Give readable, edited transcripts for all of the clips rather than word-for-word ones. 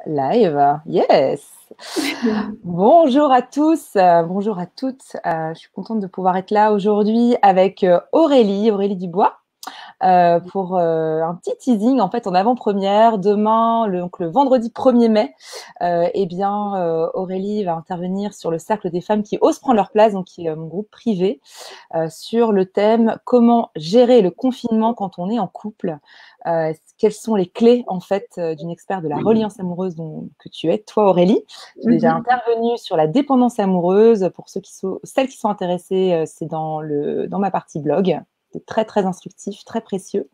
Live, yes. Bonjour à tous, bonjour à toutes. Je suis contente de pouvoir être là aujourd'hui avec Aurélie Dubois, pour un petit teasing en fait en avant-première. Demain, donc le vendredi 1er mai, Aurélie va intervenir sur le Cercle des femmes qui osent prendre leur place, donc qui est mon groupe privé, sur le thème comment gérer le confinement quand on est en couple. Quelles sont les clés en fait d'une experte de la reliance amoureuse que tu es, toi Aurélie. Tu es déjà intervenue sur la dépendance amoureuse. Pour celles qui sont intéressées, c'est dans ma partie blog. C'est très très instructif, très précieux.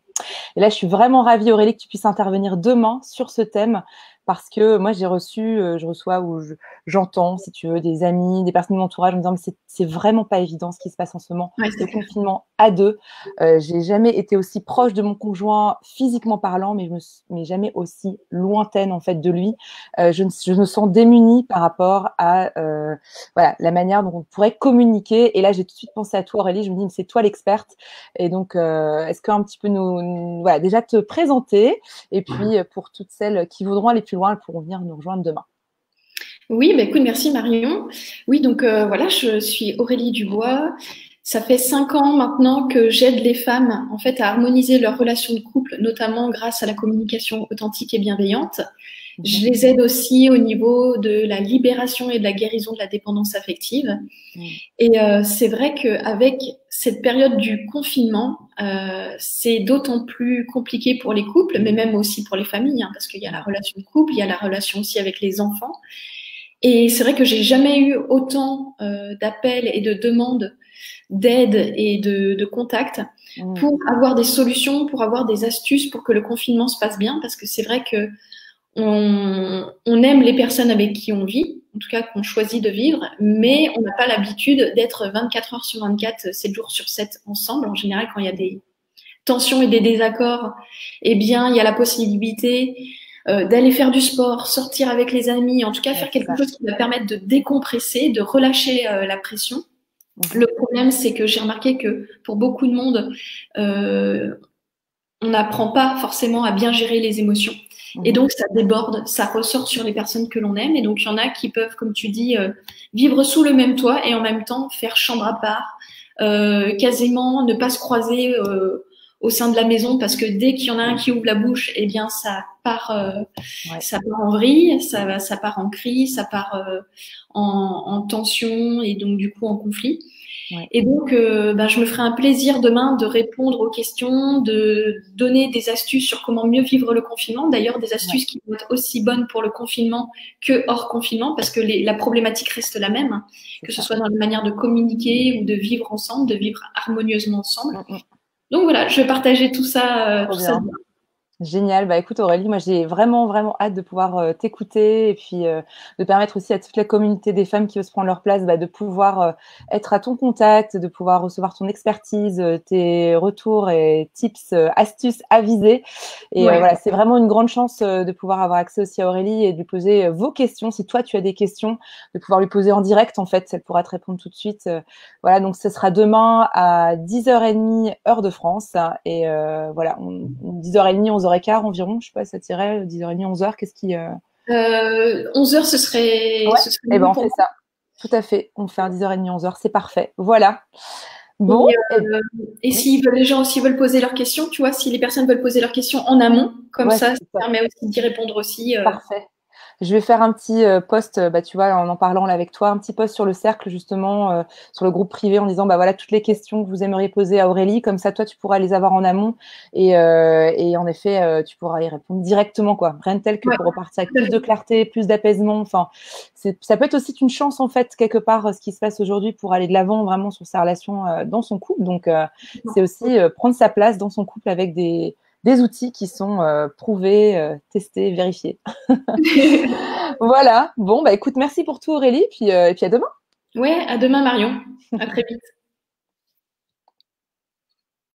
Et là, je suis vraiment ravie, Aurélie, que tu puisses intervenir demain sur ce thème, parce que moi, je reçois ou j'entends, si tu veux, des amis, des personnes de mon entourage en me disant mais c'est vraiment pas évident ce qui se passe en ce moment, le confinement à deux. J'ai jamais été aussi proche de mon conjoint physiquement parlant, mais jamais aussi lointaine en fait de lui. Je me sens démunie par rapport à la manière dont on pourrait communiquer. Et là, j'ai tout de suite pensé à toi, Aurélie. Je me dis mais c'est toi l'experte. Et donc, est-ce qu'un petit peu déjà te présenter, et puis pour toutes celles qui voudront aller plus loin, elles pourront venir nous rejoindre demain. Oui, écoute, merci Marion. Oui, donc je suis Aurélie Dubois. Ça fait 5 ans maintenant que j'aide les femmes en fait à harmoniser leurs relations de couple, notamment grâce à la communication authentique et bienveillante. Je les aide aussi au niveau de la libération et de la guérison de la dépendance affective. Et c'est vrai qu'avec cette période du confinement, c'est d'autant plus compliqué pour les couples, mais même aussi pour les familles, hein, parce qu'il y a la relation de couple, il y a la relation aussi avec les enfants. Et c'est vrai que j'ai jamais eu autant d'appels et de demandes d'aide et de contact pour avoir des solutions, pour avoir des astuces pour que le confinement se passe bien, parce que c'est vrai que on aime les personnes avec qui on vit, en tout cas qu'on choisit de vivre, mais on n'a pas l'habitude d'être 24 heures sur 24, 7 jours sur 7 ensemble. En général, quand il y a des tensions et des désaccords, eh bien, il y a la possibilité d'aller faire du sport, sortir avec les amis, en tout cas faire quelque chose qui va permettre de décompresser, de relâcher la pression. Le problème, c'est que j'ai remarqué que pour beaucoup de monde, on n'apprend pas forcément à bien gérer les émotions. Et donc, ça déborde, ça ressort sur les personnes que l'on aime. Et donc, il y en a qui peuvent, comme tu dis, vivre sous le même toit et en même temps faire chambre à part, quasiment ne pas se croiser au sein de la maison, parce que dès qu'il y en a un qui ouvre la bouche, eh bien, ça part en vrille, ça part en cri, ça part en tension et donc, du coup, en conflit. Et donc, je me ferai un plaisir demain de répondre aux questions, de donner des astuces sur comment mieux vivre le confinement. D'ailleurs, des astuces qui vont être aussi bonnes pour le confinement que hors confinement, parce que la problématique reste la même, hein, que ce soit dans la manière de communiquer ou de vivre ensemble, de vivre harmonieusement ensemble. Donc voilà, je vais partager tout ça. Génial. Écoute Aurélie, moi j'ai vraiment vraiment hâte de pouvoir t'écouter, et puis de permettre aussi à toute la communauté des femmes qui osent prendre leur place de pouvoir être à ton contact, de pouvoir recevoir ton expertise, tes retours et tips, astuces avisés. Et voilà, c'est vraiment une grande chance de pouvoir avoir accès aussi à Aurélie et de lui poser vos questions. Si toi tu as des questions, de pouvoir lui poser en direct, en fait, elle pourra te répondre tout de suite. Voilà, donc ce sera demain à 10h30 heure de France, et 10h30, 11h15 environ, je sais pas, ça tirait 10h30, 11h, qu'est-ce qui 11h, ce serait et on fait ça. Tout à fait, on fait un 10h30, 11h, c'est parfait. Voilà. Bon. Et si les gens aussi veulent poser leurs questions, tu vois, si les personnes veulent poser leurs questions en amont, comme ça permet aussi d'y répondre aussi. Parfait. Je vais faire un petit post, tu vois, en parlant là avec toi, un petit post sur le cercle, justement, sur le groupe privé, en disant, voilà, toutes les questions que vous aimeriez poser à Aurélie, comme ça, toi, tu pourras les avoir en amont, et en effet, tu pourras y répondre directement, quoi. Rien de tel que pour repartir avec plus de clarté, plus d'apaisement. Enfin, ça peut être aussi une chance, en fait, quelque part, ce qui se passe aujourd'hui, pour aller de l'avant vraiment sur sa relation dans son couple. Donc, c'est aussi prendre sa place dans son couple avec des outils qui sont prouvés, testés, vérifiés. Voilà. Bon, écoute, merci pour tout Aurélie, et puis à demain. Ouais, à demain Marion. À très vite.